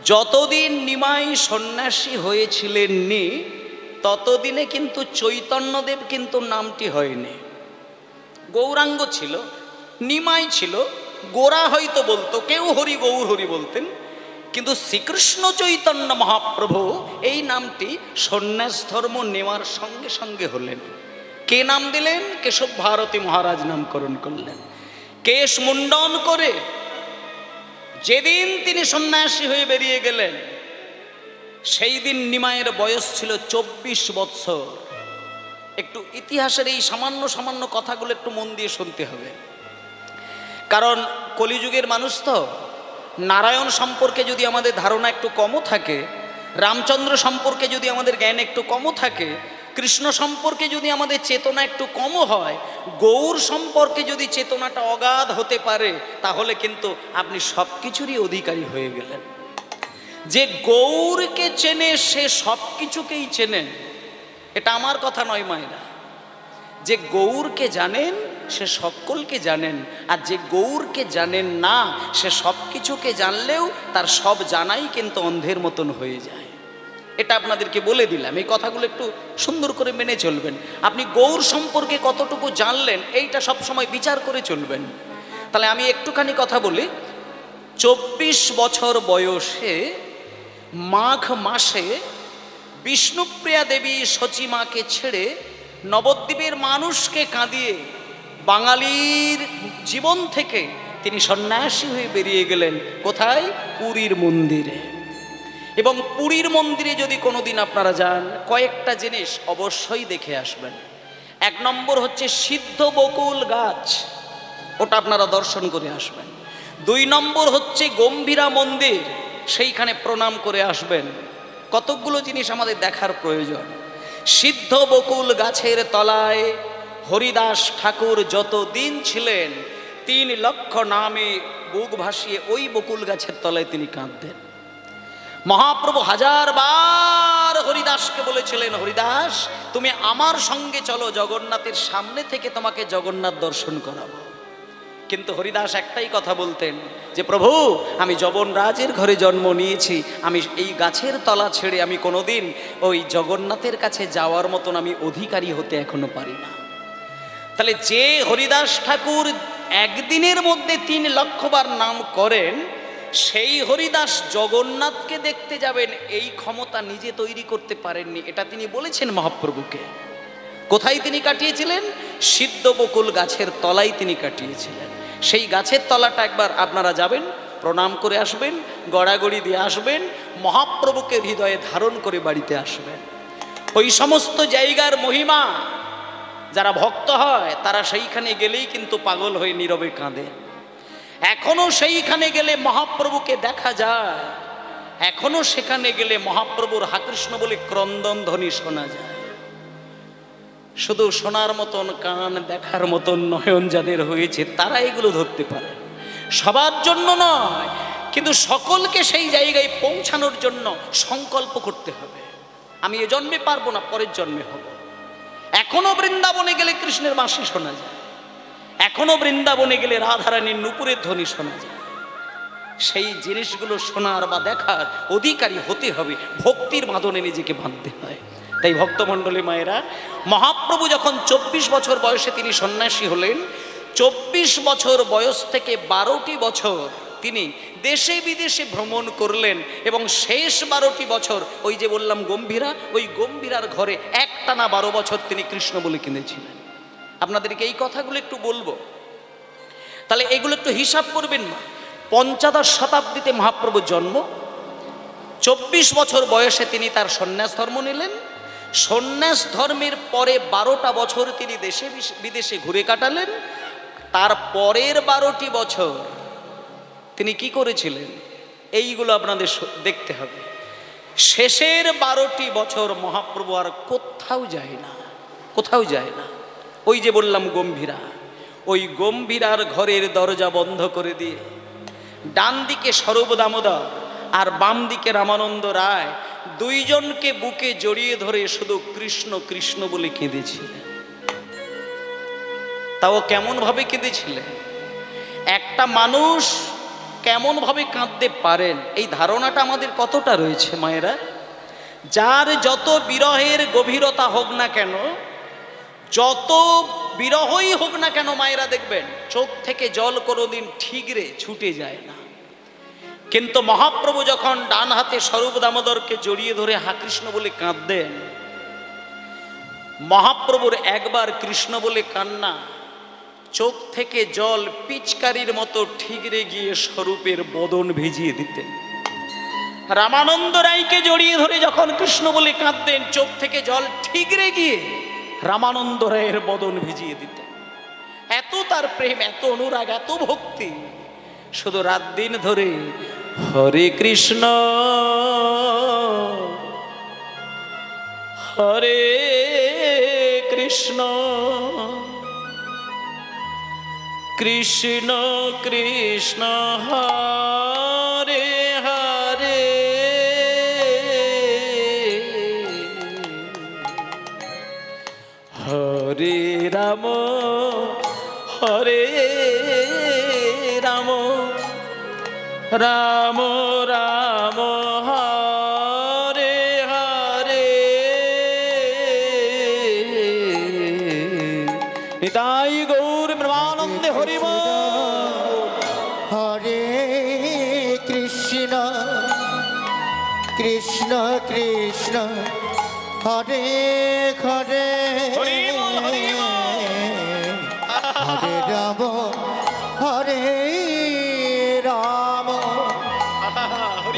যতদিন নিমাই সন্ন্যাসী হয়েছিলেননি ততদিনে কিন্তু চৈতন্যদেব কিন্তু নামটি হয়নি। গৌরাঙ্গ ছিল, নিমাই ছিল, গোরা হয়তো বলতো, কেউ হরি গৌর হরি বলতেন, কিন্তু শ্রীকৃষ্ণ চৈতন্য মহাপ্রভু এই নামটি সন্ন্যাস ধর্ম নেওয়ার সঙ্গে সঙ্গে হলেন। কে নাম দিলেন? কেশব ভারতী মহারাজ নামকরণ করলেন। কেশ মুন্ডন করে যেদিন তিনি সন্ন্যাসী হয়ে বেরিয়ে গেলেন সেই দিন নিমাইয়ের বয়স ছিল 24 বৎসর। একটু ইতিহাসের এই সামান্য সামান্য কথাগুলো একটু মন দিয়ে শুনতে হবে, কারণ কলিযুগের মানুষ তো। নারায়ণ সম্পর্কে যদি আমাদের ধারণা একটু কমও থাকে, রামচন্দ্র সম্পর্কে যদি আমাদের জ্ঞান একটু কমও থাকে, কৃষ্ণ সম্পর্কে যদি আমাদের চেতনা একটু কমও হয়, গৌর সম্পর্কে যদি চেতনাটা অগাধ হতে পারে, তাহলে কিন্তু আপনি সব কিছুরই অধিকারী হয়ে গেলেন। যে গৌরকে চেনে সে সব কিছুকেই চেনেন, এটা আমার কথা নয় মায়েরা। যে গৌরকে জানেন সে সকলকে জানেন, আর যে গৌরকে জানেন না সে সব কিছুকে জানলেও তার সব জানাই কিন্তু অন্ধের মতন হয়ে যায়। এটা আপনাদেরকে বলে দিলাম, এই কথাগুলো একটু সুন্দর করে মেনে চলবেন। আপনি গৌর সম্পর্কে কতটুকু জানলেন এইটা সব সময় বিচার করে চলবেন। তাহলে আমি একটুখানি কথা বলি। 24 বছর বয়সে মাঘ মাসে বিষ্ণুপ্রিয়া দেবী সচিমাকে ছেড়ে নবদ্বীপের মানুষকে কাঁদিয়ে বাঙালির জীবন থেকে তিনি সন্ন্যাসী হয়ে বেরিয়ে গেলেন। কোথায়? পুরীর মন্দিরে। এবং পুরীর মন্দিরে যদি কোনোদিন আপনারা যান, কয়েকটা জিনিস অবশ্যই দেখে আসবেন। 1 নম্বর হচ্ছে সিদ্ধ বকুল গাছ, ওটা আপনারা দর্শন করে আসবেন। 2 নম্বর হচ্ছে গম্ভীরা মন্দির, সেইখানে প্রণাম করে আসবেন। কতকগুলো জিনিস আমাদের দেখার প্রয়োজন। সিদ্ধ বকুল গাছের তলায় হরিদাস ঠাকুর যতদিন ছিলেন 3 লক্ষ নামে বুক ভাসিয়ে ওই বকুল গাছের তলায় তিনি কাঁদতেন। মহাপ্রভু 1000 বার হরিদাসকে বলেছিলেন, হরিদাস তুমি আমার সঙ্গে চলো, জগন্নাথের সামনে থেকে তোমাকে জগন্নাথ দর্শন করাবো। কিন্তু হরিদাস একটাই কথা বলতেন যে প্রভু আমি যবনরাজের ঘরে জন্ম নিয়েছি, আমি এই গাছের তলা ছেড়ে আমি কোনোদিন ওই জগন্নাথের কাছে যাওয়ার মতন আমি অধিকারী হতে এখনো পারি না। তাহলে যে হরিদাস ঠাকুর একদিনের মধ্যে 3 লক্ষ বার নাম করেন, সেই হরিদাস জগন্নাথকে দেখতে যাবেন এই ক্ষমতা নিজে তৈরি করতে পারেননি। এটা তিনি বলেছেন মহাপ্রভুকে। কোথায় তিনি কাটিয়েছিলেন? সিদ্ধ বকুল গাছের তলায় তিনি কাটিয়েছিলেন। সেই গাছের তলাটা একবার আপনারা যাবেন, প্রণাম করে আসবেন, গড়াগড়ি দিয়ে আসবেন, মহাপ্রভুকে হৃদয়ে ধারণ করে বাড়িতে আসবেন। ওই সমস্ত জায়গার মহিমা যারা ভক্ত হয় তারা সেইখানে গেলেই কিন্তু পাগল হয়ে নীরবে কাঁদে। এখনো সেইখানে গেলে মহাপ্রভুকে দেখা যায়, এখনো সেখানে গেলে মহাপ্রভুর হাকৃষ্ণ বলে ক্রন্দন ধ্বনি শোনা যায়। শুধু শোনার মতন কান, দেখার মতন নয়ন যাদের হয়েছে তারা এগুলো ধরতে পারে, সবার জন্য নয়। কিন্তু সকলকে সেই জায়গায় পৌঁছানোর জন্য সংকল্প করতে হবে। আমি এ জন্মে পারবো না, পরের জন্মে হব। এখনো বৃন্দাবনে গেলে কৃষ্ণের বাঁশি শোনা যায়, এখনো বৃন্দাবনে গেলে রাধারানীর নূপুরের ধ্বনি শোনা যায়। সেই জিনিসগুলো শোনার বা দেখার অধিকারী হতে হবে, ভক্তির বাঁধনে নিজেকে বাঁধতে হয়। তাই ভক্তমণ্ডলী মায়েরা, মহাপ্রভু যখন 24 বছর বয়সে তিনি সন্ন্যাসী হলেন, 24 বছর বয়স থেকে 12টি বছর তিনি দেশে বিদেশে ভ্রমণ করলেন। এবং শেষ 12টি বছর ওই যে বললাম গম্ভীরা, ওই গম্ভীরার ঘরে একটানা 12 বছর তিনি কৃষ্ণ বলে কিনেছিলেন। আপনাদেরকে এই কথাগুলো একটু বলবো, তাহলে এগুলো একটু হিসাব করবেন না। 15 শতাব্দীতে মহাপ্রভুর জন্ম, 24 বছর বয়সে তিনি তার সন্ন্যাস ধর্ম নিলেন। সন্ন্যাস ধর্মের পরে 12টা বছর তিনি দেশে বিদেশে ঘুরে কাটালেন। তার পরের 12টি বছর তিনি কি করেছিলেন এইগুলো আপনাদের দেখতে হবে। শেষের 12টি বছর মহাপ্রভু আর কোথাও যায় না, কোথাও যায় না। ওই যে বললাম গম্ভীরা, ওই গম্ভীরার ঘরের দরজা বন্ধ করে দিয়ে ডান দিকে স্বরূপ দামোদর আর বাম দিকে রামানন্দ রায় দুইজনকে বুকে জড়িয়ে ধরে শুধু কৃষ্ণ কৃষ্ণ বলে কেঁদেছিলেন। তাও কেমনভাবে কেঁদেছিলেন। একটা মানুষ কেমনভাবে কাঁদতে পারেন এই ধারণাটা আমাদের কতটা রয়েছে মায়েরা? যার যত বিরহের গভীরতা হোক না কেন, যত বিরহই হোক না কেন মায়েরা দেখবেন চোখ থেকে জল কোনোদিন ঠিকরে ছুটে যায় না। কিন্তু মহাপ্রভু যখন ডান হাতে স্বরূপ দামোদরকে জড়িয়ে ধরে হা কৃষ্ণ বলে কাঁদতেন, মহাপ্রভুর একবার কৃষ্ণ বলে কান্না, চোখ থেকে জল পিচকারির মতো ঠিকরে গিয়ে স্বরূপের বদন ভিজিয়ে দিতেন। রামানন্দ রায়কে জড়িয়ে ধরে যখন কৃষ্ণ বলে কাঁদতেন, চোখ থেকে জল ঠিকরে গিয়ে রামানন্দ রায়ের বদন ভিজিয়ে দিতেন। এত তার প্রেম, এত অনুরাগ, এত ভক্তি। শুধু রাত দিন ধরে হরে কৃষ্ণ হরে কৃষ্ণ কৃষ্ণ কৃষ্ণ হরে হরে হরে রাম হরে রাম রাম রাম হরে হরে। নিতাই গৌর ব্রহ্মানন্দে হরি বল। হরে কৃষ্ণ কৃষ্ণ কৃষ্ণ হরে হরে হরি বল, হরি বল। হরে রাম হরে রাম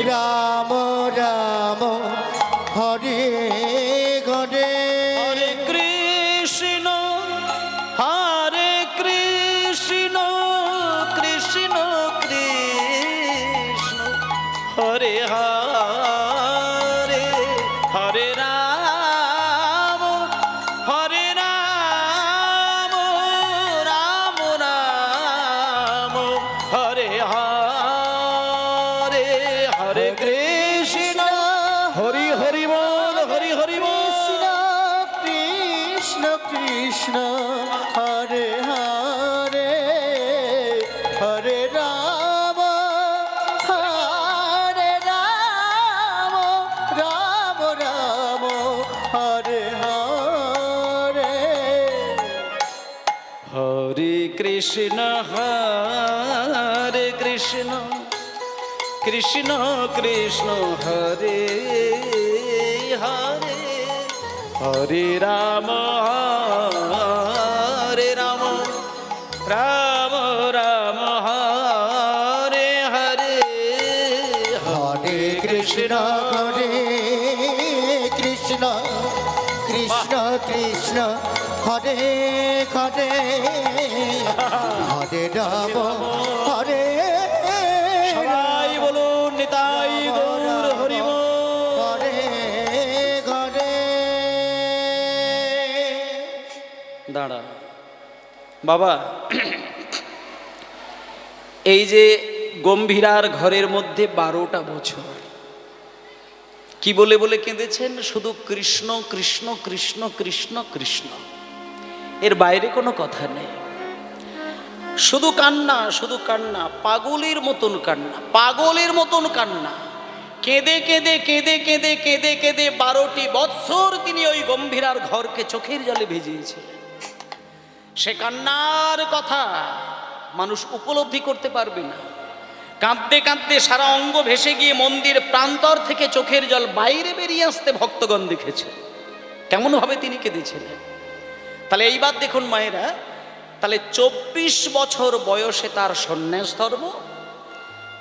রাম রাম হরে হরে হরে কৃষ্ণ হরে কৃষ্ণ কৃষ্ণ কৃষ্ণ হরে হরে হরে রাম হরে রাম রাম রাম হরে হরে হরে কৃষ্ণ হরি হরি বল, হরি হরি বল। কৃষ্ণ কৃষ্ণ হরে হরে হরে রাম হরে রাম রাম রাম হরে হরে হরে কৃষ্ণ হরে কৃষ্ণ কৃষ্ণ কৃষ্ণ হরে হরে হরে রাম হরে রাম রাম রাম হরে হরে হরে কৃষ্ণ হরে কৃষ্ণ কৃষ্ণ কৃষ্ণ হরে হরে হরে রাম হরে সবাই বলুন নিতাই গৌর হরি বল। হরে হরে দাঁড়া বাবা, এই যে গম্ভীরার ঘরের মধ্যে 12টা বছর কি বলে বলে কেঁদেছেন? শুধু কৃষ্ণ কৃষ্ণ কৃষ্ণ কৃষ্ণ কৃষ্ণ, এর বাইরে কোনো কথা নেই। শুধু কান্না, শুধু কান্না, পাগলের মতন কান্না, পাগলের মতন কান্না। কেঁদে কেঁদে কেঁদে কেঁদে কেঁদে কেঁদে 12টি বৎসর তিনি ওই গম্ভীরার ঘরকে চোখের জলে ভিজিয়েছিলেন। সে কান্নার কথা মানুষ উপলব্ধি করতে পারবে না। কাঁদতে কাঁদতে সারা অঙ্গ ভেসে গিয়ে মন্দির প্রান্তর থেকে চোখের জল বাইরে বেরিয়ে আসতে ভক্তগণ দেখেছে কেমনভাবে তিনি কেঁদেছিলেন। তাহলে এইবার দেখুন মায়েরা, তাহলে 24 বছর বয়সে তার সন্ন্যাস ধর্ম,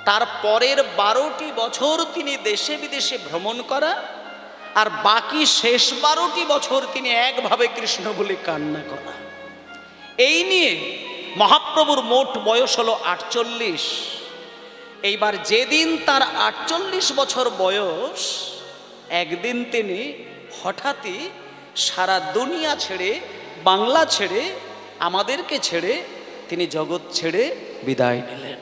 তার পরের 12টি বছর তিনি দেশে বিদেশে ভ্রমণ করা, আর বাকি শেষ 12টি বছর তিনি একভাবে কৃষ্ণ বলে কান্না করা। এই নিয়ে মহাপ্রভুর মোট বয়স হলো 48। এইবার যেদিন তার 48 বছর বয়স, একদিন তিনি হঠাৎই সারা দুনিয়া ছেড়ে, বাংলা ছেড়ে, আমাদেরকে ছেড়ে তিনি জগৎ ছেড়ে বিদায় নিলেন।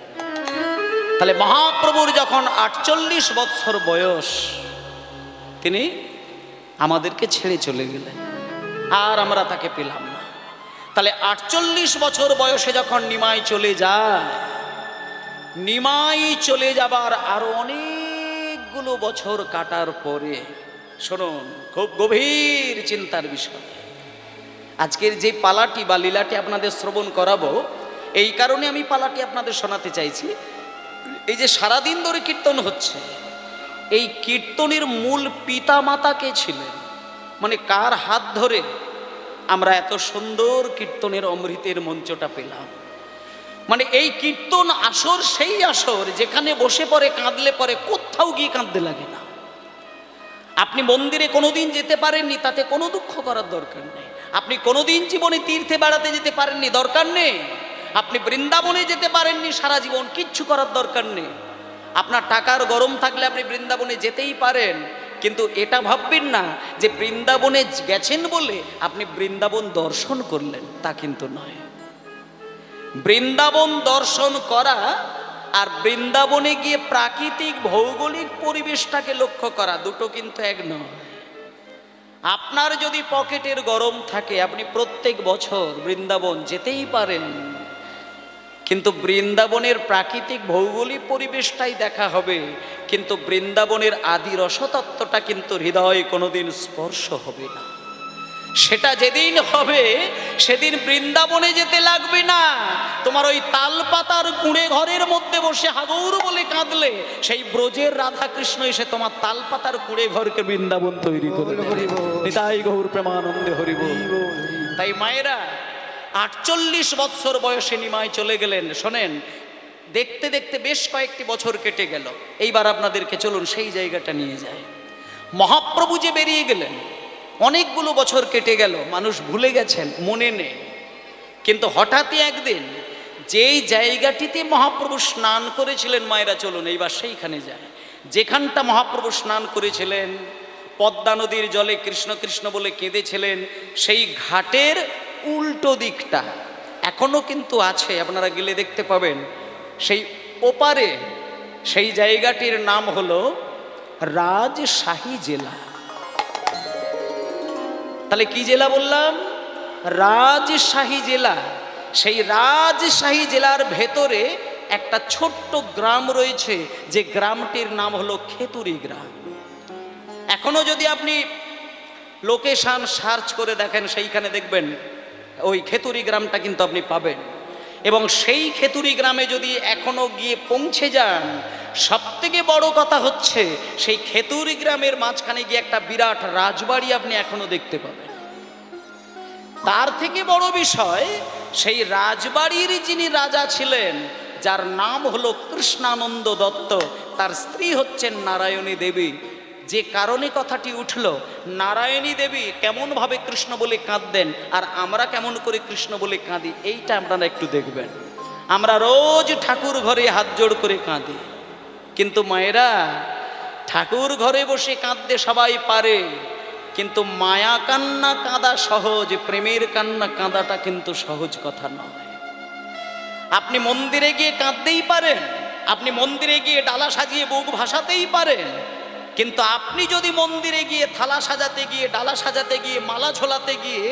তাহলে মহাপ্রভুর যখন 48 বৎসর বয়স, তিনি আমাদেরকে ছেড়ে চলে গেলেন, আর আমরা তাকে পেলাম না। তাহলে 48 বছর বয়সে যখন নিমাই চলে যায়, নিমাই চলে যাবার আরো অনেকগুলো বছর কাটার পরে, শুনুন খুব গভীর চিন্তার বিষয়, আজকের যে পালাটি বা লীলাটি আপনাদের শ্রবণ করাবো, এই কারণে আমি পালাটি আপনাদের শোনাতে চাইছি। এই যে সারাদিন ধরে কীর্তন হচ্ছে, এই কীর্তনের মূল পিতা মাতা কে ছিলেন, মানে কার হাত ধরে আমরা এত সুন্দর কীর্তনের অমৃতের মঞ্চটা পেলাম। মানে এই কীর্তন আসর সেই আসর যেখানে বসে পড়ে কাঁদলে পরে কোথাও গিয়ে কাঁদতে লাগে না। আপনি মন্দিরে কোনোদিন যেতে পারেননি, তাতে কোনো দুঃখ করার দরকার নেই। আপনি কোনোদিন জীবনে তীর্থে বেড়াতে যেতে পারেননি, দরকার নেই। আপনি বৃন্দাবনে যেতে পারেননি সারা জীবন, কিচ্ছু করার দরকার নেই। আপনার টাকার গরম থাকলে আপনি বৃন্দাবনে যেতেই পারেন, কিন্তু এটা ভাববেন না যে বৃন্দাবনে গেছেন বলে আপনি বৃন্দাবন দর্শন করলেন, তা কিন্তু নয়। বৃন্দাবন দর্শন করা আর বৃন্দাবনে গিয়ে প্রাকৃতিক ভৌগোলিক পরিবেশটাকে লক্ষ্য করা, দুটো কিন্তু এক নয়। আপনার যদি পকেটের গরম থাকে আপনি প্রত্যেক বছর বৃন্দাবন যেতেই পারেন, কিন্তু বৃন্দাবনের প্রাকৃতিক ভৌগোলিক পরিবেশটাই দেখা হবে, কিন্তু বৃন্দাবনের আদি রসতত্ত্বটা কিন্তু হৃদয়ে কোনোদিন স্পর্শ হবে না। সেটা যেদিন হবে সেদিন বৃন্দাবনে যেতে লাগবে না, তোমার ওই তালপাতার কুঁড়ে ঘরের মধ্যে বসে হাগৌর বলে কাঁদলে সেই ব্রজের রাধা কৃষ্ণ এসে তোমার তালপাতার কুঁড়ে ঘরকে বৃন্দাবন তৈরি করে দেবে। নিতাই গৌর প্রেমানন্দে হরি বল। তাই মায়েরা 48 বৎসর বয়সে নিমাই চলে গেলেন। শোনেন, দেখতে দেখতে বেশ কয়েকটি বছর কেটে গেল। এইবার আপনাদেরকে চলুন সেই জায়গাটা নিয়ে যায়। মহাপ্রভু যে বেরিয়ে গেলেন, অনেকগুলো বছর কেটে গেল, মানুষ ভুলে গেছেন, মনে নেই। কিন্তু হঠাৎই একদিন যেই জায়গাটিতে মহাপ্রভু স্নান করেছিলেন, মায়েরা চলুন এইবার সেইখানে যায়। যেখানটা মহাপ্রভু স্নান করেছিলেন, পদ্মা নদীর জলে কৃষ্ণ কৃষ্ণ বলে কেঁদেছিলেন, সেই ঘাটের উল্টো দিকটা এখনো কিন্তু আছে, আপনারা গেলে দেখতে পাবেন। সেই ওপারে সেই জায়গাটির নাম হলো রাজশাহী জেলা। তাহলে কি জেলা বললাম? রাজশাহী জেলা। সেই রাজশাহী জেলার ভেতরে একটা ছোট্ট গ্রাম রয়েছে, যে গ্রামটির নাম হলো খেতুরি গ্রাম। এখনো যদি আপনি লোকেশন সার্চ করে দেখেন, সেইখানে দেখবেন ওই খেতুরি গ্রামটা কিন্তু আপনি পাবেন। এবং সেই খেতুরি গ্রামে যদি এখনো গিয়ে পৌঁছে যান, সবথেকে বড় কথা হচ্ছে সেই খেতুরি গ্রামের মাঝখানে গিয়ে একটা বিরাট রাজবাড়ি আপনি এখনো দেখতে পাবেন। তার থেকে বড় বিষয়, সেই রাজবাড়ির যিনি রাজা ছিলেন, যার নাম হলো কৃষ্ণানন্দ দত্ত, তার স্ত্রী হচ্ছেন নারায়ণী দেবী। যে কারণে কথাটি উঠল, নারায়ণী দেবী কেমনভাবে কৃষ্ণ বলে কাঁদতেন আর আমরা কেমন করে কৃষ্ণ বলে কাঁদি, এইটা আপনারা একটু দেখবেন। আমরা রোজ ঠাকুর ঘরে হাত জোড় করে কাঁদি, কিন্তু মায়েরা ঠাকুর ঘরে বসে কাঁদতে সবাই পারে, কিন্তু মায়া কান্না কাঁদা সহজ, প্রেমের কান্না কাঁদাটা কিন্তু সহজ কথা নয়। আপনি মন্দিরে গিয়ে কাঁদতেই পারেন, আপনি মন্দিরে গিয়ে ডালা সাজিয়ে বুক ভাসাতেই পারেন, কিন্তু আপনি যদি মন্দিরে গিয়ে থালা সাজাতে গিয়ে, ডালা সাজাতে গিয়ে, মালা ঝোলাতে গিয়ে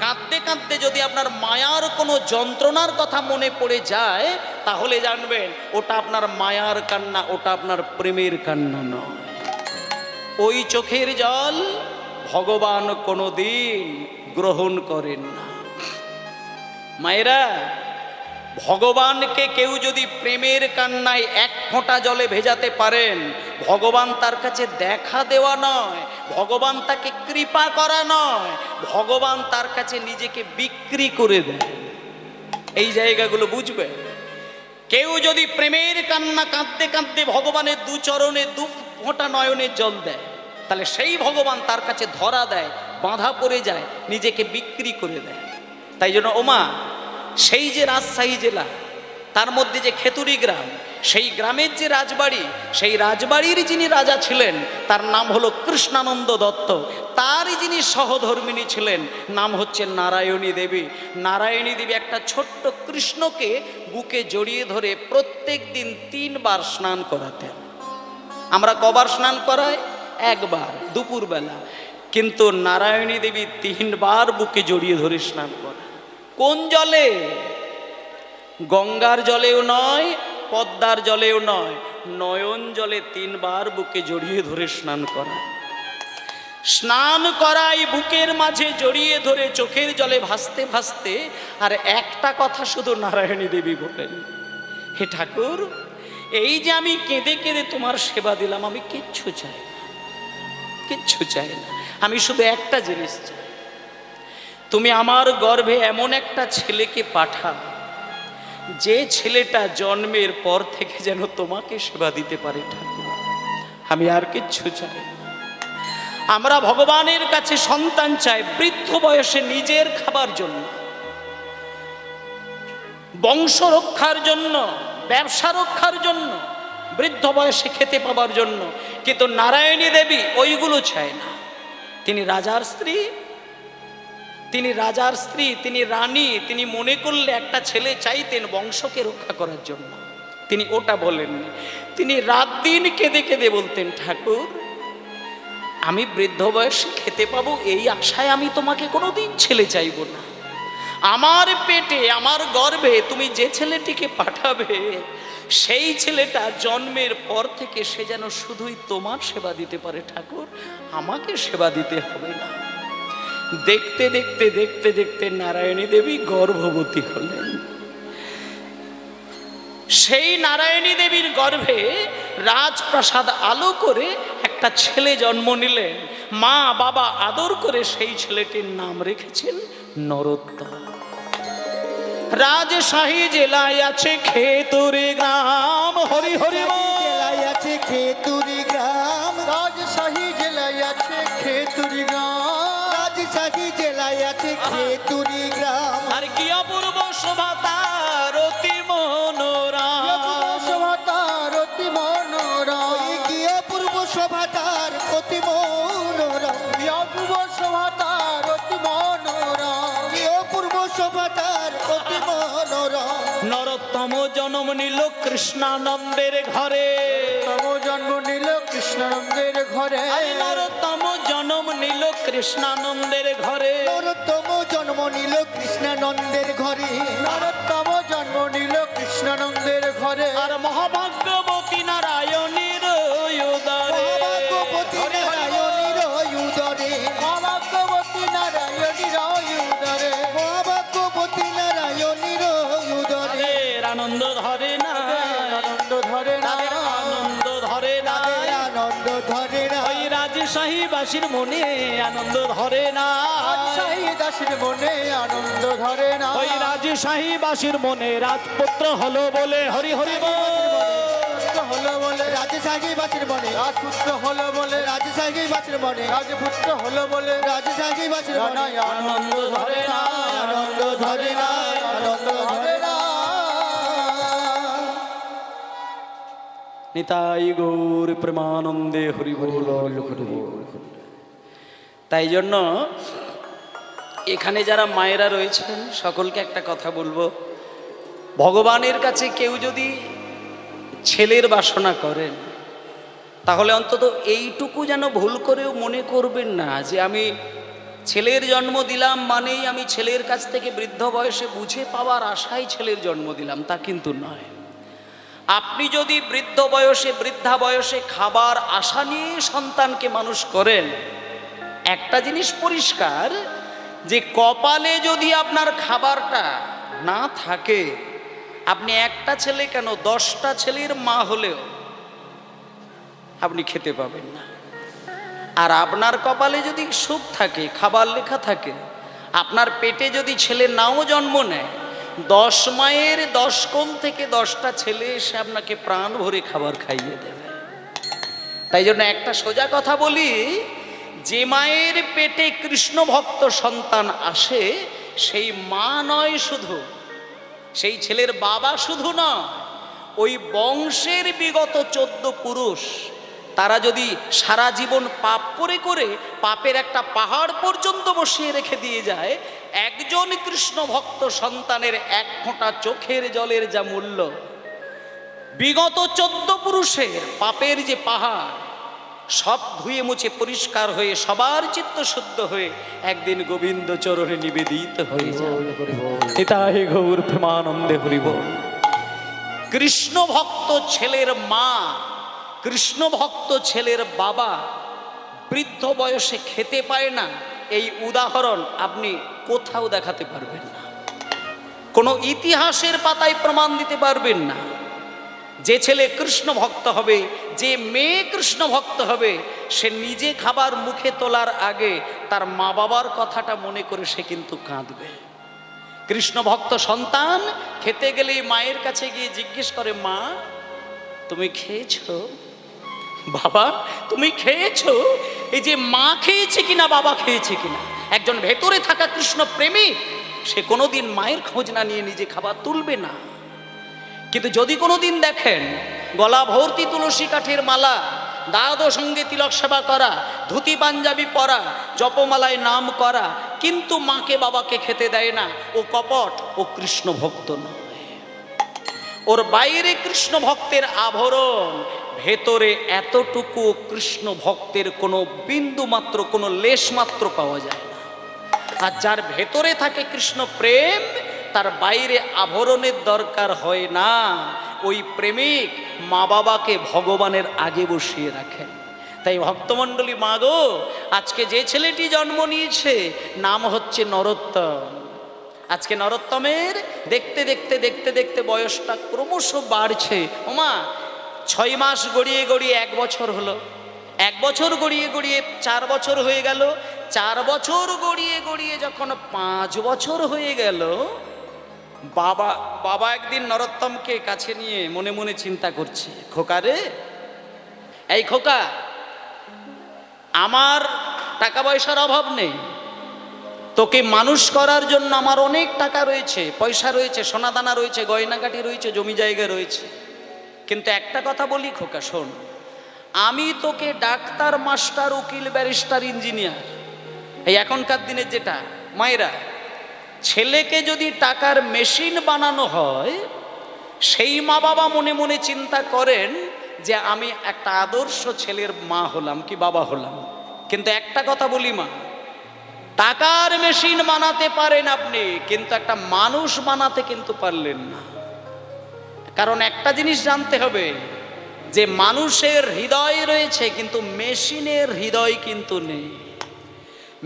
কাঁদতে কাঁদতে যদি আপনার মায়ার কোনো যন্ত্রণার কথা মনে পড়ে যায়, তাহলে জানবেন ওটা আপনার মায়ার কান্না, ওটা আপনার প্রেমের কান্না নয়। ওই চোখের জল ভগবান কোনোদিন গ্রহণ করেন না। মায়েরা, ভগবানকে কেউ যদি প্রেমের কান্নায় এক ফোঁটা জলে ভেজাতে পারেন, ভগবান তার কাছে দেখা দেওয়া নয়, ভগবান তাকে কৃপা করা নয়, ভগবান তার কাছে নিজেকে বিক্রি করে দেন। এই জায়গাগুলো বুঝবেন। কেউ যদি প্রেমের কান্না কাঁদতে কাঁদতে ভগবানের দু চরণে দু ফোঁটা নয়নের জল দেয়, তাহলে সেই ভগবান তার কাছে ধরা দেয়, বাঁধা পড়ে যায়, নিজেকে বিক্রি করে দেয়। তাই জন্য ওমা, সেই যে রাজশাহী জেলা, তার মধ্যে যে খেতুরি গ্রাম, সেই গ্রামের যে রাজবাড়ি, সেই রাজবাড়ির যিনি রাজা ছিলেন তার নাম হলো কৃষ্ণানন্দ দত্ত। তারই যিনি সহধর্মিণী ছিলেন নাম হচ্ছে নারায়ণী দেবী। নারায়ণী দেবী একটা ছোট্ট কৃষ্ণকে বুকে জড়িয়ে ধরে প্রত্যেক দিন 3 বার স্নান করাতেন। আমরা কবার স্নান করাই? একবার, দুপুরবেলা। কিন্তু নারায়ণী দেবী 3 বার বুকে জড়িয়ে ধরে স্নান করেন। কোন জলে? গঙ্গার জলেও নয়, পদ্মার জলেও নয়, নয়ন জলে 3 বার বুকে জড়িয়ে ধরে স্নান করা। স্নান করাই বুকের মাঝে জড়িয়ে ধরে চোখের জলে ভাসতে ভাসতে আর একটা কথা শুধু নারায়ণী দেবী বলেন, হে ঠাকুর, এই যে আমি কেঁদে কেঁদে তোমার সেবা দিলাম, আমি কিচ্ছু চাই না, কিচ্ছু চাই না, আমি শুধু একটা জিনিস চাই, তুমি আমার গর্ভে এমন একটা ছেলেকে পাঠাও যে ছেলেটা জন্মের পর থেকে যেন তোমাকে সেবা দিতে পারে ঠাকুর, আমি আর কিচ্ছু চাই না। আমরা ভগবানের কাছে সন্তান চাই বৃদ্ধ বয়সে নিজের খাবার জন্য, বংশ রক্ষার জন্য, ব্যবসা রক্ষার জন্য, বৃদ্ধ বয়সে খেতে পাবার জন্য। কিন্তু নারায়ণী দেবী ওইগুলো চায় না। তিনি রাজার স্ত্রী, তিনি রাজার স্ত্রী, তিনি রানী, তিনি মনে করলে একটা ছেলে চাইতেন বংশকে রক্ষা করার জন্য, তিনি ওটা বলেননি। তিনি রাত দিন কেঁদে কেঁদে বলতেন, ঠাকুর, আমি বৃদ্ধ বয়সে খেতে পাবো এই আশায় আমি তোমাকে কোনোদিন ছেলে চাইব না। আমার পেটে, আমার গর্ভে তুমি যে ছেলেটিকে পাঠাবে সেই ছেলেটা জন্মের পর থেকে সে যেন শুধুই তোমার সেবা দিতে পারে ঠাকুর, আমাকে সেবা দিতে হবে না। দেখতে দেখতে দেখতে দেখতে নারায়ণী দেবী গর্ভবতী হলেন। সেই নারায়ণী দেবীর গর্ভে রাজপ্রাসাদ আলো করে একটা ছেলে জন্ম নিলেন। মা বাবা আদর করে সেই ছেলেটির নাম রেখেছেন নরোত্তম। রাজশাহী জেলায় আছে খেতুরি গ্রাম, হরি হরি বল। জেলায় আছে খেতুরি গ্রাম, রাজশাহী জেলায় আছে খেতুরি গ্রাম, রাজশাহী জেলায় আছে খেতুরি গ্রাম। আর কি অপূর্ব শোভা তার অতি মনোরম, শোভাতার অতি মনোরম, ওই কি অপূর্ব শোভা তার অতি মনোরম, অপূর্ব শোভাতার অতি মনোরম, কি অপূর্ব শোভা তার অতি মনোরম। নরোত্তম জন্ম নিল কৃষ্ণানন্দের ঘরে, তম জন্ম নিল কৃষ্ণানন্দের ঘরে, আরে নরোত্তম জন্ম নিল কৃষ্ণানন্দের ঘরে, নরোত্তম জন্ম নিল কৃষ্ণানন্দের ঘরে, নরোত্তম জন্ম নিল কৃষ্ণানন্দের ঘরে, আর মহাভাগ্যবতী নারায়ণীর উদরে, মহাভাগ্যবতী নারায়ণীর উদরে, মহাভাগ্যবতী নারায়ণীর উদরে, মহাভাগ্যবতী নারায়ণীর উদরে। তাদের আনন্দ ধরে না, আনন্দ ধরে না, তাদের আনন্দ ধরে না, তাদের আনন্দ ধরে না, ওই রাজশাহী বাসীর মনে আনন্দ ধরে না, রাজশাহী দাসের মনে আনন্দ ধরে না, ওই রাজশাহী বাসীর মনে রাজপুত্র হলো বলে হরি হরি বল। হলো বলে, রাজশাহী বাসীর মনে, রাজপুত্র হলো বলে, রাজশাহী বাসীর মনে, রাজপুত্র হলো বলে, রাজশাহী বাসীর মনে রানায় আনন্দ ধরে না, আনন্দ ধরে না, আনন্দ ধরে না। নিতাই গৌর প্রেমানন্দে হরি বল। তাই জন্য এখানে যারা মায়েরা রয়েছেন সকলকে একটা কথা বলবো, ভগবানের কাছে কেউ যদি ছেলের বাসনা করেন তাহলে অন্তত এইটুকু যেন ভুল করেও মনে করবেন না যে আমি ছেলের জন্ম দিলাম মানেই আমি ছেলের কাছ থেকে বৃদ্ধ বয়সে বুঝে পাওয়ার আশায় ছেলের জন্ম দিলাম, তা কিন্তু নয়। আপনি যদি বৃদ্ধ বয়সে, বৃদ্ধা বয়সে খাবার আশা নিয়ে সন্তানকে মানুষ করেন, একটা জিনিস পরিষ্কার যে কপালে যদি আপনার খাবারটা না থাকে, আপনি একটা ছেলে কেন 10টা ছেলের মা হলেও আপনি খেতে পাবেন না। আর আপনার কপালে যদি সুখ থাকে, খাবার লেখা থাকে, আপনার পেটে যদি ছেলে নাও জন্ম নেয়, 10 মায়ের 10 কোণ থেকে 10টা ছেলে এসে আপনাকে প্রাণ ভরে খাবার খাইয়ে দেবে। তাই জন্য একটা সোজা কথা বলি, যে মায়ের পেটে কৃষ্ণ ভক্ত সন্তান আসে সেই মা নয় শুধু, সেই ছেলের বাবা শুধু নয়, ওই বংশের বিগত 14 পুরুষ তারা যদি সারা জীবন পাপ করে করে পাপের একটা পাহাড় পর্যন্ত বসিয়ে রেখে দিয়ে যায়, একজন কৃষ্ণ ভক্ত সন্তানের 1 ফোঁটা চোখের জলের যা মূল্য, বিগত 14 পুরুষের পাপের যে পাহাড় সব ধুয়ে মুছে পরিষ্কার হয়ে সবার চিত্ত শুদ্ধ হয়ে একদিন গোবিন্দ চরণে নিবেদিত হয়ে যায়। নিতাই গৌর প্রেমানন্দে হরিবল। কৃষ্ণ ভক্ত ছেলের মা, কৃষ্ণ ভক্ত ছেলের বাবা বৃদ্ধ বয়সে খেতে পায় না, এই উদাহরণ আপনি কোথাও দেখাতে পারবেন না, কোনো ইতিহাসের পাতায় প্রমাণ দিতে পারবেন না। যে ছেলে কৃষ্ণ ভক্ত হবে, যে মেয়ে কৃষ্ণ ভক্ত হবে, সে নিজে খাবার মুখে তোলার আগে তার মা বাবার কথাটা মনে করে সে কিন্তু কাঁদবে। কৃষ্ণ ভক্ত সন্তান খেতে গেলেই মায়ের কাছে গিয়ে জিজ্ঞেস করে, মা তুমি খেয়েছো? বাবা তুমি খেয়েছো? এই যে মা খেয়েছে কিনা, বাবা খেয়েছে কিনা। একজন ভেতরে থাকা কৃষ্ণ প্রেমিক সে কোনোদিন মায়ের খোঁজ না নিয়ে নিজে খাবার তুলবে না। কিন্তু যদি কোনোদিন দেখেন গলা ভর্তি তুলসী কাঠের মালা, দ্বাদশ সঙ্গে তিলক সেবা করা, ধুতি পাঞ্জাবি পরা, জপমালায় নাম করা, কিন্তু মাকে বাবাকে খেতে দেয় না, ও কপট, ও কৃষ্ণ ভক্ত নয়। ওর বাইরে কৃষ্ণ ভক্তের আভরণ, ভেতরে এতটুকু কৃষ্ণ ভক্তের কোনো বিন্দু মাত্র, কোনো লেশ মাত্র পাওয়া যায় না। আর যার ভেতরে থাকে কৃষ্ণ প্রেম, তার বাইরে আভরণের দরকার হয় না। ওই প্রেমিক মা বাবাকে ভগবানের আগে বসিয়ে রাখেন। তাই ভক্তমণ্ডলী, মা গো, আজকে যে ছেলেটি জন্ম নিয়েছে নাম হচ্ছে নরোত্তম। আজকে নরোত্তমের দেখতে দেখতে দেখতে দেখতে বয়সটা ক্রমশ বাড়ছে। ওমা 6 মাস গড়িয়ে গড়িয়ে 1 বছর হলো, 1 বছর গড়িয়ে গড়িয়ে 4 বছর হয়ে গেল, 4 বছর গড়িয়ে গড়িয়ে যখন 5 বছর হয়ে গেল, বাবা একদিন নরোত্তমকে কাছে নিয়ে মনে মনে চিন্তা করছে, খোকা রে, এই খোকা, আমার টাকা পয়সার অভাব নেই, তোকে মানুষ করার জন্য আমার অনেক টাকা রয়েছে, পয়সা রয়েছে, সোনাদানা রয়েছে, গয়নাগাটি রয়েছে, জমি জায়গা রয়েছে, কিন্তু একটা কথা বলি খোকা, শোন, আমি তোকে ডাক্তার, মাস্টার, উকিল, ব্যারিস্টার, ইঞ্জিনিয়ার, এই এখনকার দিনের যেটা, মায়েরা, ছেলেকে যদি টাকার মেশিন বানানো হয়, সেই মা বাবা মনে মনে চিন্তা করেন যে আমি একটা আদর্শ ছেলের মা হলাম কি বাবা হলাম। কিন্তু একটা কথা বলি মা, টাকার মেশিন বানাতে পারেন আপনি, কিন্তু একটা মানুষ বানাতে কিন্তু পারলেন না। কারণ একটা জিনিস জানতে হবে যে মানুষের হৃদয় রয়েছে, কিন্তু মেশিনের হৃদয় কিন্তু নেই।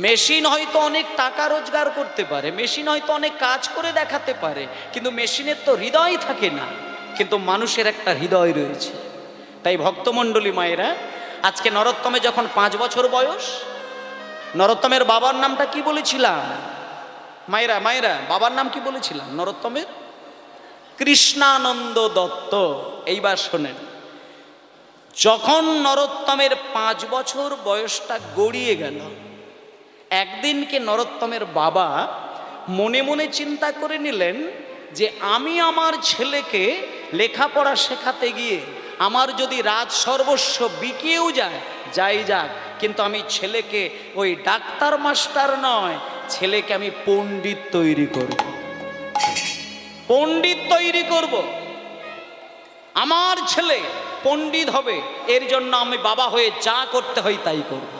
মেশিন হয়তো অনেক টাকা রোজগার করতে পারে, মেশিন হয়তো অনেক কাজ করে দেখাতে পারে, কিন্তু মেশিনের তো হৃদয় থাকে না। কিন্তু মানুষের একটা হৃদয় রয়েছে। তাই ভক্তমণ্ডলী মায়েরা, আজকে নরোত্তমে যখন 5 বছর বয়স, নরোত্তমের বাবার নামটা কি বলেছিলাম মায়েরা, বাবার নাম কি বলেছিলাম নরোত্তমের? কৃষ্ণানন্দ দত্ত। এইবার শোনেন, যখন নরোত্তমের 5 বছর বয়সটা গড়িয়ে গেল, একদিনকে নরোত্তমের বাবা মনে মনে চিন্তা করে নিলেন যে আমি আমার ছেলেকে লেখাপড়া শেখাতে গিয়ে আমার যদি রাজ সর্বস্ব বিকিয়েও যাই যাক, কিন্তু আমি ছেলেকে ওই ডাক্তার মাস্টার নয়, ছেলেকে আমি পণ্ডিত তৈরি করব, পণ্ডিত তৈরি করব। আমার ছেলে পণ্ডিত হবে, এর জন্য আমি বাবা হয়ে যা করতে হয় তাই করব।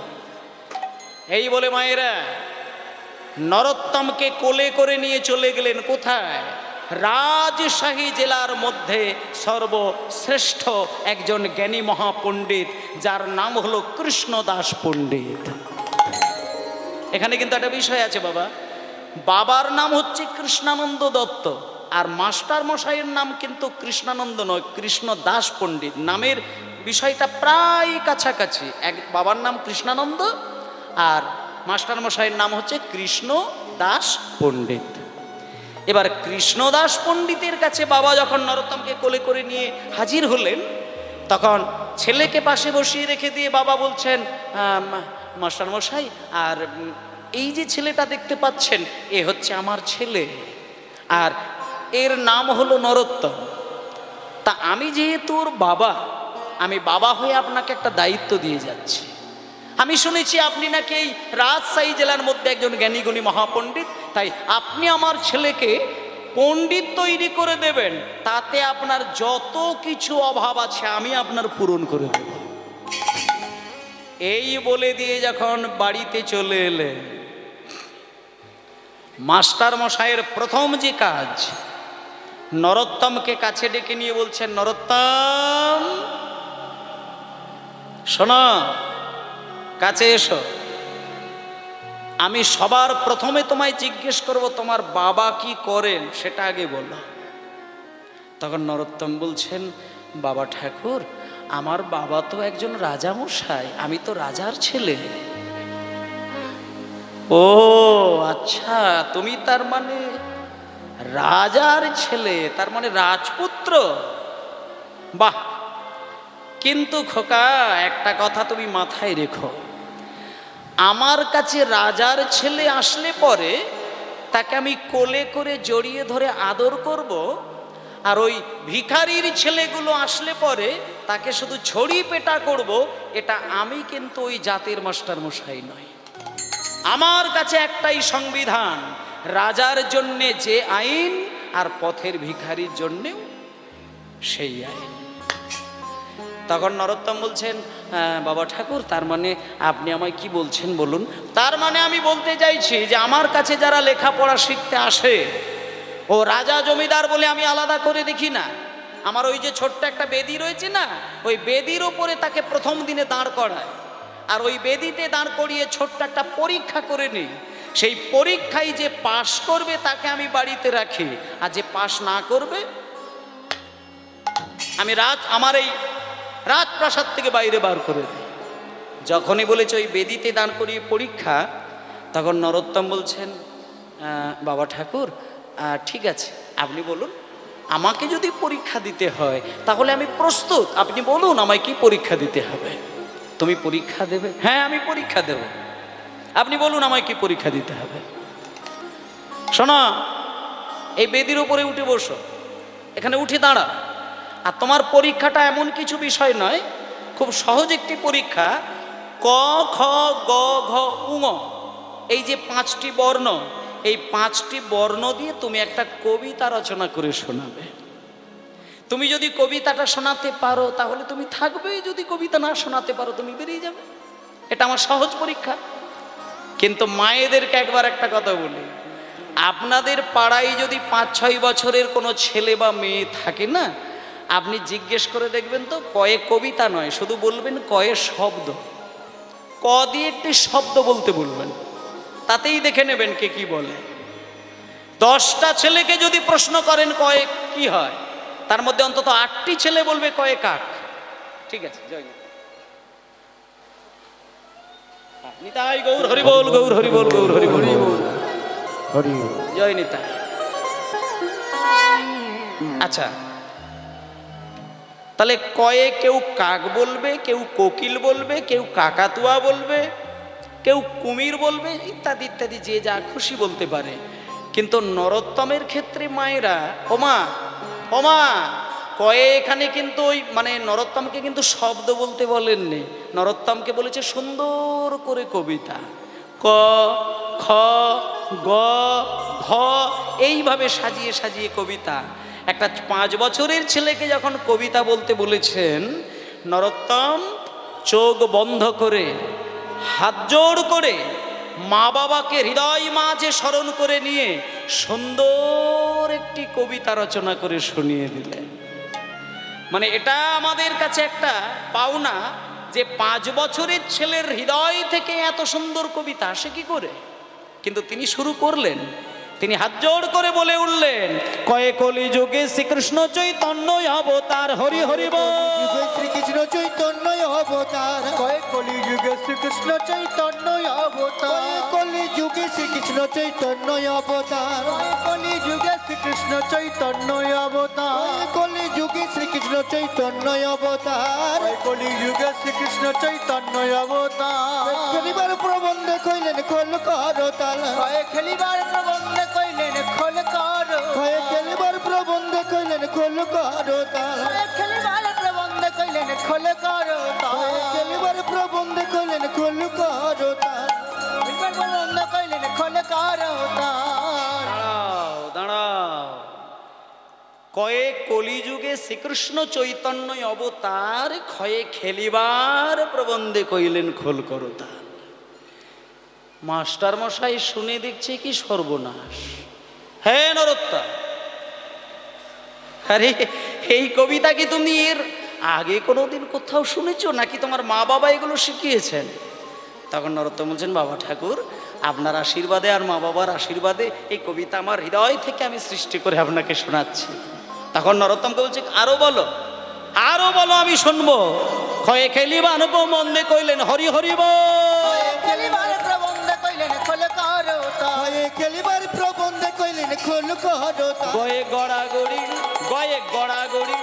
এই বলে মায়েরা নরোত্তমকে কোলে করে নিয়ে চলে গেলেন কোথায়? রাজশাহী জেলার মধ্যে সর্বশ্রেষ্ঠ একজন জ্ঞানী মহাপণ্ডিত, যার নাম হলো কৃষ্ণদাস পণ্ডিত। এখানে কিন্তু একটা বিষয় আছে বাবা, বাবার নাম হচ্ছে কৃষ্ণানন্দ দত্ত, আর মাস্টার মশাইয়ের নাম কিন্তু কৃষ্ণানন্দ নয়, কৃষ্ণদাস পণ্ডিত। নামের বিষয়টা প্রায় কাছাকাছি। এক বাবার নাম কৃষ্ণানন্দ, আর মাস্টার মশাইয়ের নাম হচ্ছে কৃষ্ণ দাস পণ্ডিত। এবার কৃষ্ণদাস পণ্ডিতের কাছে বাবা যখন নরোত্তমকে কোলে করে নিয়ে হাজির হলেন, তখন ছেলেকে পাশে বসিয়ে রেখে দিয়ে বাবা বলছেন, মাস্টার মশাই, আর এই যে ছেলেটা দেখতে পাচ্ছেন, এ হচ্ছে আমার ছেলে, আর এর নাম হলো নরোত্তম। তা আমি যেহেতু ওর বাবা, আমি বাবা হয়ে আপনাকে একটা দায়িত্ব দিয়ে যাচ্ছি। আমি শুনেছি আপনি নাকি এই রাজশাহী জেলার মধ্যে একজন জ্ঞানীগুণী মহাপণ্ডিত, তাই আপনি আমার ছেলেকে পণ্ডিত তৈরি করে দেবেন, তাতে আপনার যত কিছু অভাব আছে আমি আপনার পূরণ করে দেব। এই বলে দিয়ে যখন বাড়িতে চলে এলেন, মাস্টার মশাইয়ের প্রথম যে কাজ, নরোত্তমকে কাছে ডেকে নিয়ে বলছেন, নরোত্তম শোনো, কাছে এসো। আমি সবার প্রথমে তোমায় জিজ্ঞেস করব, তোমার বাবা কি করেন সেটা আগে বলো। তখন নরোত্তম বলছেন, বাবা ঠাকুর, আমার বাবা তো একজন রাজামশাই, আমি তো রাজার ছেলে। ও আচ্ছা, তুমি তার মানে রাজার ছেলে, তার মানে রাজপুত্র। বাহ, কিন্তু খোকা একটা কথা তুমি মাথায় রেখো, আমার কাছে রাজার ছেলে আসলে পরে তাকে আমি কোলে করে জড়িয়ে ধরে আদর করব, আর ওই ভিখারির ছেলেগুলো আসলে পরে তাকে শুধু ছড়ি পেটা করব, এটা আমি কিন্তু ওই জাতের মাস্টার মশাই নয়। আমার কাছে একটাই সংবিধান, রাজার জন্যে যে আইন আর পথের ভিখারির জন্যেও সেই আইন। তখন নরোত্তম বলছেন, বাবা ঠাকুর, তার মানে আপনি আমায় কি বলছেন বলুন। তার মানে আমি বলতে চাইছি যে আমার কাছে যারা লেখাপড়া শিখতে আসে, ও রাজা জমিদার বলে আমি আলাদা করে দেখি না। আমার ওই যে ছোট্ট একটা বেদি রয়েছে না, ওই বেদির ওপরে তাকে প্রথম দিনে দাঁড় করায়, আর ওই বেদিতে দাঁড় করিয়ে ছোট্ট একটা পরীক্ষা করে নিই। সেই পরীক্ষায় যে পাশ করবে তাকে আমি বাড়িতে রাখি, আর যে পাশ না করবে আমি আমার এই রাজপ্রাসাদ থেকে বাইরে বার করে দিই। যখনই বলেছে ওই বেদিতে দাঁড় করিয়ে পরীক্ষা, তখন নরোত্তম বলছেন, বাবা ঠাকুর ঠিক আছে, আপনি বলুন, আমাকে যদি পরীক্ষা দিতে হয় তাহলে আমি প্রস্তুত, আপনি বলুন আমায় কি পরীক্ষা দিতে হবে। তুমি পরীক্ষা দেবে? হ্যাঁ আমি পরীক্ষা দেব। আপনি বলুন আমায় কি পরীক্ষা দিতে হবে। শোনো, এই বেদির উপরে উঠে বসো, এখানে উঠে দাঁড়া, আর তোমার পরীক্ষাটা এমন কিছু বিষয় নয়, খুব সহজ একটি পরীক্ষা। ক খ গ ঘ উঙ, এই যে 5টি বর্ণ, এই 5টি বর্ণ দিয়ে তুমি একটা কবিতা রচনা করে শোনাবে। তুমি যদি কবিতাটা শোনাতে পারো তাহলে তুমি থাকবে, যদি কবিতা না শোনাতে পারো তুমি বেরিয়ে যাবে। এটা আমার সহজ পরীক্ষা। কিন্তু মায়েদেরকে একবার একটা কথা বলি, আপনাদের পাড়ায় যদি 5-6 বছরের কোনো ছেলে বা মেয়ে থাকে না, আপনি জিজ্ঞেস করে দেখবেন তো, কয়ে কবিতা নয়, শুধু বলবেন কয়ে শব্দ। ক দিয়ে একটি শব্দ বলতে বলবেন, তাতেই দেখে নেবেন কে কি বলে। 10টা ছেলেকে যদি প্রশ্ন করেন কয়ে কি হয়, তার মধ্যে অন্তত 8টি ছেলে বলবে কয়ে কাক। ঠিক আছে, জয় নিতাই গৌর হরি বল, গৌর হরি বল, গৌর হরি বল, হরি জয় নিতাই। আচ্ছা, তাহলে কয়ে কেউ কাক বলবে, কেউ কোকিল বলবে, কেউ কাকাতুয়া বলবে, কেউ কুমির বলবে, ইত্যাদি ইত্যাদি, যে যা খুশি বলতে পারে। কিন্তু নরোত্তমের ক্ষেত্রে মায়েরা, ওমা ওমা, কয়ে এখানে কিন্তু ওই মানে নরোত্তমকে কিন্তু শব্দ বলতে বলেননি, নরোত্তমকে বলেছে সুন্দর করে কবিতা। ক খ গ ঘ এইভাবে সাজিয়ে সাজিয়ে কবিতা। একটা 5 বছরের ছেলেকে যখন কবিতা বলতে বলেছেন, নরোত্তম চোখ বন্ধ করে হাত জোড় করে মা বাবাকে হৃদয় মাঝে স্মরণ করে নিয়ে সুন্দর একটি কবিতা রচনা করে শুনিয়ে দিলেন। মানে এটা আমাদের কাছে একটা পাওনা যে 5 বছরের ছেলের হৃদয় থেকে এত সুন্দর কবিতা আসে কি করে। কিন্তু তিনি শুরু করলেন, তিনি হাত জোড় করে বলে উঠলেন, কয়ে কলি যুগে শ্রীকৃষ্ণ চৈতন্য অবতার, হরি হরি বল। শ্রীকৃষ্ণ চৈতন্য অবতার, কয়ে কলি যুগে শ্রীকৃষ্ণ চৈতন্য অবতার, কলি যুগে শ্রীকৃষ্ণ চৈতন্য অবতার, কলি যুগে শ্রীকৃষ্ণ চৈতন্য অবতার, কলি যুগে শ্রীকৃষ্ণ চৈতন্য অবতার, কলি যুগে শ্রীকৃষ্ণ চৈতন্য অবতার। খেলিবার প্রবন্ধ কইলেন খোল করো তাল, কয়ে খেলিবার প্রবন্ধ কইলেন খোল করো, কয়ে খেলিবার প্রবন্ধ কইলেন খোল করো তাল, কয়ে খেলিবার প্রবন্ধ কইলেন খোল করো, কয়ে খেলিবার প্রবন্ধ কইলেন খোল করো তাল, খেলিবার প্রবন্ধ কইলেন খোল করো। দাঁড়াও দাঁড়াও, 5 বছরের ছেলেকে যখন কবিতা বলতে বলেছেন, নরোত্তম চোখ বন্ধ করে হাত জোড় করে মা বাবাকে হৃদয় মাঝে স্মরণ করে নিয়ে সুন্দর একটি কবিতা রচনা করে শুনিয়ে দিলেন। মানে এটা আমাদের কাছে একটা পাওনা যে 5 বছরের ছেলের হৃদয় থেকে এত সুন্দর কবিতা আসে কি করে। কিন্তু তিনি শুরু করলেন, তিনি হাত জোড় করে বলে উঠলেন, কয়ে কলি যুগে শ্রীকৃষ্ণ চৈতন্য অবতার, হরি হরি বল। হরি বল। দাঁড়াও দাঁড়াও, কয়ে কলিযুগে শ্রীকৃষ্ণ চৈতন্য অবতার ক্ষয়ে খেলিবার প্রবন্ধে কইলেন খোল করতা। মাস্টার মশাই শুনে দেখছে কি সর্বনাশ। হ্যাঁ নরোত্তা, আরে এই কবিতা কি তুমি এর আগে কোনোদিন কোথাও শুনেছো নাকি তোমার মা বাবা এগুলো শিখিয়েছেন? তখন নরোত্তম বলছেন, বাবা ঠাকুর আপনার আশীর্বাদে আর মা বাবার আশীর্বাদে এই কবিতা আমার হৃদয় থেকে আমি সৃষ্টি করে আপনাকে শোনাচ্ছি। তখন নরোত্তমকে বলছে, আরো বলো, আরো বলো, আমি শুনবো। ক্ষয়ে খেলিবা অনুপম মন্দে কইলেন হরি হরি বল। খেলিবার প্রবন্ধে কইলেন খোল করতা। হয়ে খেলিবার প্রবন্ধে কইলেন খোল করতা। গয়ে গড়াগড়ি, গয়ে গড়াগড়ি,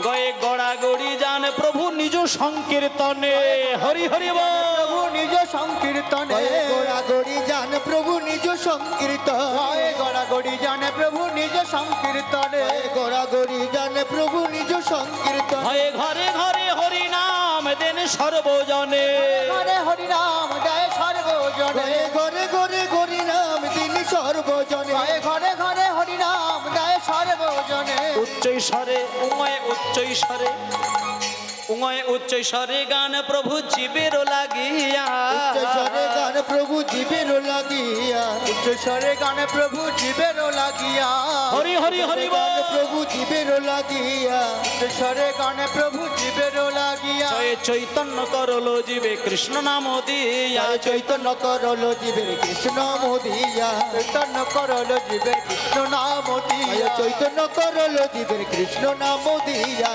গয়ে গড়াগড়ি জান প্রভু নিজ সংকীর্তনে হরি হরি বল। প্রভু নিজ সংকীর্তনে হয়ে গোড়াগড়ি জান প্রভু নিজ সংকীর্তন। হয় গড়াগড়ি জানে প্রভু নিজ সংকীর্তনে হয়ে গোড়াগড়ি জান প্রভু নিজ সংকীর্তন। হয়ে ঘরে ঘরে হরি নাম দেন সর্বজনে। হরে হরি নাম জয় সর্বজনে হয়ে ঘরে ঘরে হরি নাম তিনি সর্বজনে। হয় ঘরে ঘরে হরি নাম জয় সর্বজনে উচ্চৈস্বরে উময় উচ্চৈস্বরে, উময় উচ্চৈস্বরে গান প্রভু জীবের লাগিয়া। উচ্চস্বরে গান প্রভু জীবের লাগিয়া। উচ্চস্বরে গানে প্রভু জীবের লাগিয়া হরি হরি হরি বল। প্রভু জীবের লাগিয়া। উচ্চস্বরে গানে প্রভু জীবের লাগিয়া জয় চৈতন্য করল জীবে কৃষ্ণ নাম দিয়া। জয় চৈতন্য করল জীবের কৃষ্ণ মোদিয়া। চৈতন্য করল জীবের কৃষ্ণ নাম দিয়া চৈতন্য করল জীবের কৃষ্ণ নাম দিয়া।